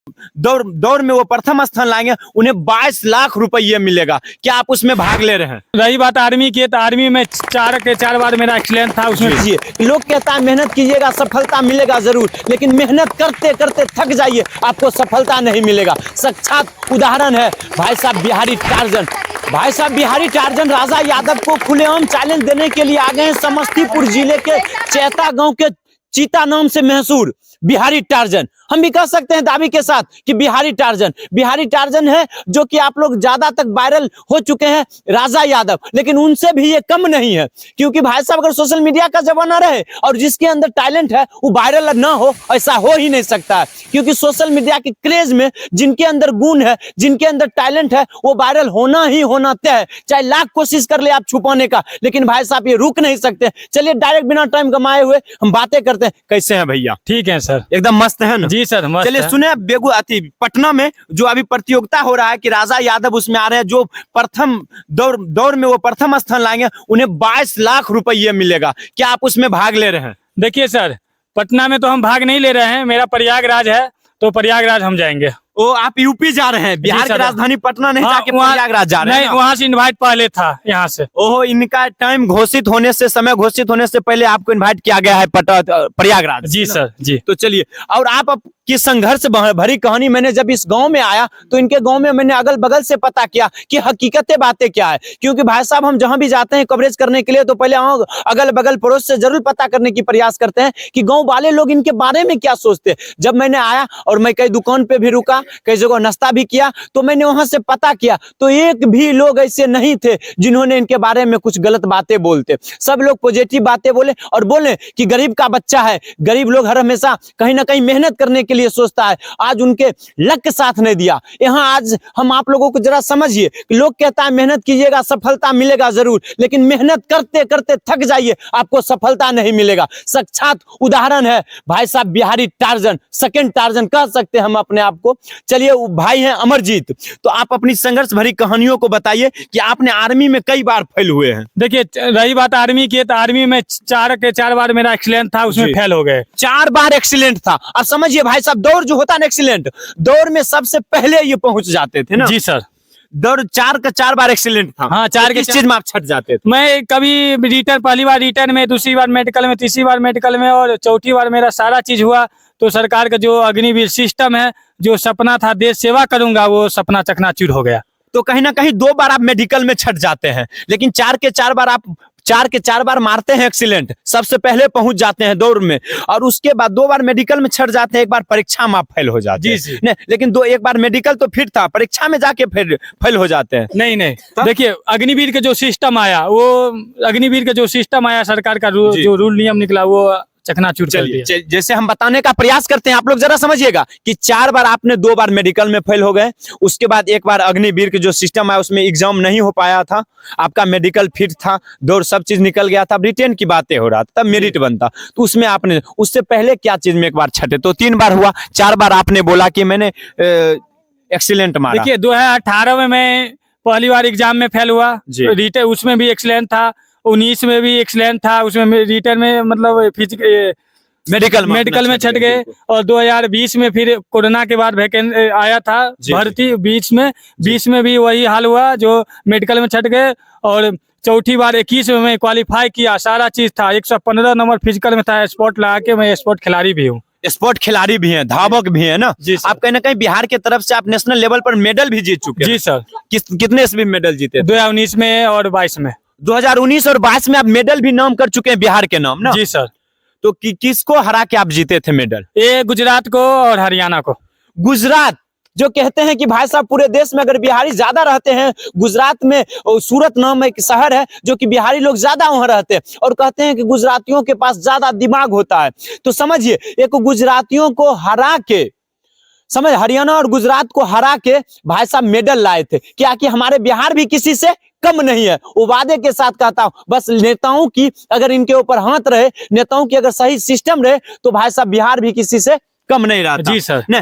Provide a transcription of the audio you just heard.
दौड़ दौड़ में वो प्रथम स्थान लाएंगे, उन्हें 22 लाख रुपये मिलेगा। क्या आप उसमें भाग ले रहे हैं? रही बात आर्मी की, तो आर्मी में 4 बार मेरा एक्सीलेंट था उसमें। लोग कहता है मेहनत कीजिएगा सफलता मिलेगा जरूर, लेकिन मेहनत करते करते थक जाइए, आपको सफलता नहीं मिलेगा। साक्षात उदाहरण है भाई साहब बिहारी टार्जन। भाई साहब बिहारी टार्जन राजा यादव को खुलेआम चैलेंज देने के लिए आ गए हैं। समस्तीपुर जिले के चैता गांव के चीता नाम से मशहूर बिहारी टार्जन, हम भी कह सकते हैं दावी के साथ कि बिहारी टार्जन है, जो कि आप लोग ज्यादा तक वायरल हो चुके हैं राजा यादव, लेकिन उनसे भी ये कम नहीं है। क्योंकि भाई साहब अगर सोशल मीडिया का जमाना रहे और जिसके अंदर टैलेंट है वो वायरल ना हो, ऐसा हो ही नहीं सकता है। क्योंकि सोशल मीडिया के क्रेज में जिनके अंदर गुण है, जिनके अंदर टैलेंट है, वो वायरल होना ही होना तय है, चाहे लाख कोशिश कर ले आप छुपाने का, लेकिन भाई साहब ये रुक नहीं सकते। चलिए डायरेक्ट बिना टाइम गमाए हुए हम बातें करते हैं। कैसे हैं भैया? ठीक है सर, एकदम मस्त है ना? जी सर मस्त। चलिए सुने, पटना में जो अभी प्रतियोगिता हो रहा है कि राजा यादव उसमें आ रहे हैं, जो प्रथम दौड़ में वो प्रथम स्थान लाएंगे, उन्हें 22 लाख रुपये मिलेगा। क्या आप उसमें भाग ले रहे हैं? देखिए सर, पटना में तो हम भाग नहीं ले रहे हैं, मेरा प्रयागराज है, तो प्रयागराज हम जाएंगे। ओ आप यूपी जा रहे हैं, बिहार की राजधानी पटना नहीं जाके प्रयागराज जा रहे हैं? नहीं, वहाँ से इनवाइट पहले था यहाँ से। ओहो, इनका टाइम घोषित होने से, समय घोषित होने से पहले आपको इनवाइट किया गया है प्रयागराज। जी सर जी। तो चलिए, और आप की संघर्ष भरी कहानी, मैंने जब इस गांव में आया तो इनके गांव में मैंने अगल बगल से पता किया कि हकीकतें बातें क्या है। क्योंकि भाई साहब हम जहां भी जाते हैं कवरेज करने के लिए, तो पहले अगल बगल पड़ोस से जरूर पता करने की प्रयास करते हैं कि गांव वाले लोग इनके बारे में क्या सोचते हैं। जब मैंने आया और मैं कई दुकान पे भी रुका, कई जगह नाश्ता भी किया, तो मैंने वहां से पता किया तो एक भी लोग ऐसे नहीं थे जिन्होंने इनके बारे में कुछ गलत बातें बोलते। सब लोग पॉजिटिव बातें बोले और बोले कि गरीब का बच्चा है, गरीब लोग हर हमेशा कहीं ना कहीं मेहनत करने के लिए सोचता है। आज उनके लक के साथ नहीं दिया। यहाँ आज हम आप लोगों को जरा समझिए, लोग कहता है मेहनत कीजिएगा सफलता मिलेगा जरूर, लेकिन मेहनत करते करते थक जाइए, आपको सफलता नहीं मिलेगा। साक्षात उदाहरण है भाई साहब बिहारी टार्जन, सेकंड टार्जन कह सकते हैं हम अपने आप को। चलिए, भाई हैं अमरजीत, तो आप अपनी संघर्ष भरी कहानियों को बताइए कि आपने आर्मी में कई बार फेल हुए हैं। देखिए रही बात आर्मी की, तो आर्मी में 4 बार मेरा एक्सीलेंट था, उसमें फेल हो गए। 4 बार एक्सीलेंट था। अब समझिए भाई साहब, दौड़ जो होता है ना एक्सीलेंट, दौड़ में सबसे पहले ये पहुंच जाते थे ना? जी सर। दौड़ 4 बार एक्सीलेंट था। हाँ, 4 किस चीज में आप छट जाते थे? मैं कभी रिटर्न, पहली बार रिटर्न में, दूसरी बार मेडिकल में, तीसरी बार मेडिकल में, और चौथी बार मेरा सारा चीज हुआ। तो सरकार का जो अग्निवीर सिस्टम है, जो सपना था देश सेवा करूंगा, वो सपना चकनाचूर हो गया। तो कहीं ना कहीं 2 बार आप मेडिकल में छट जाते हैं, लेकिन 4 के 4 बार मारते हैं एक्सीलेंट, सबसे पहले पहुंच जाते हैं दौड़ में, और उसके बाद 2 बार मेडिकल में छट जाते हैं, 1 बार परीक्षा में आप फेल हो जाते हैं। जी। नहीं, लेकिन 1 बार मेडिकल तो फिट था, परीक्षा में जाके फिर फेल हो जाते हैं। नहीं, देखिए अग्निवीर का जो सिस्टम आया, वो अग्निवीर का जो सिस्टम आया, सरकार का जो रूल नियम निकला, वो चकनाचूर कर दिया। जैसे हम बताने का प्रयास करते हैं, आप लोग जरा समझिएगा कि 4 बार आपने 2 बार मेडिकल में फेल हो गए, उसके बाद 1 बार अग्निवीर के जो सिस्टम है उसमें एग्जाम नहीं हो पाया था, आपका मेडिकल फिट था, दौड़ सब चीज निकल गया था, रिटेन की बातें हो रहा था, तब मेरिट बनता, तो उसमें आपने, उससे पहले क्या चीज में 1 बार छठे, तो 3 बार हुआ, 4 बार आपने बोला कि मैंने एक्सीलेंट मारा। देखिए 2018 में मैं पहली बार एग्जाम में फेल हुआ, रिटर्न उसमें भी एक्सीलेंट था, 19 में भी एक्सीलेंट था, उसमें रिटर्न में मतलब मेडिकल में छट गए, और 2020 में फिर कोरोना के बाद वैकेंसी आया था भर्ती, 20 में भी वही हाल हुआ, जो मेडिकल में छट गए। और चौथी बार 21 में मैं क्वालिफाई किया, सारा चीज था, 115 नंबर फिजिकल में था, स्पोर्ट लगा के मैं स्पोर्ट खिलाड़ी भी हूँ। स्पोर्ट खिलाड़ी भी हैं, धावक भी हैं ना? जी सर। आप कहीं ना कहीं बिहार के तरफ से आप नेशनल लेवल पर मेडल भी जीत चुके हैं। जी सर। कितने इसमें मेडल जीते? 2019 में और 22 में। 2019 और 22 में आप मेडल भी नाम कर चुके हैं बिहार के नाम ना? जी सर। तो किसको हरा के आप जीते थे मेडल? ये गुजरात को और हरियाणा को। गुजरात, जो कहते हैं कि भाई साहब पूरे देश में अगर बिहारी ज्यादा रहते हैं, गुजरात में सूरत नाम एक शहर है जो कि बिहारी लोग ज्यादा वहां रहते हैं, और कहते हैं कि गुजरातियों के पास ज्यादा दिमाग होता है। तो समझिए, एक गुजरातियों को हरा के, हरियाणा और गुजरात को हरा के भाई साहब मेडल लाए थे। क्या कि हमारे बिहार भी किसी से कम नहीं है, वो वादे के साथ कहता हूं, बस नेताओं की अगर इनके ऊपर हाथ रहे, नेताओं की अगर सही सिस्टम रहे, तो भाई साहब बिहार भी किसी से कम नहीं रहा। जी सर। नहीं,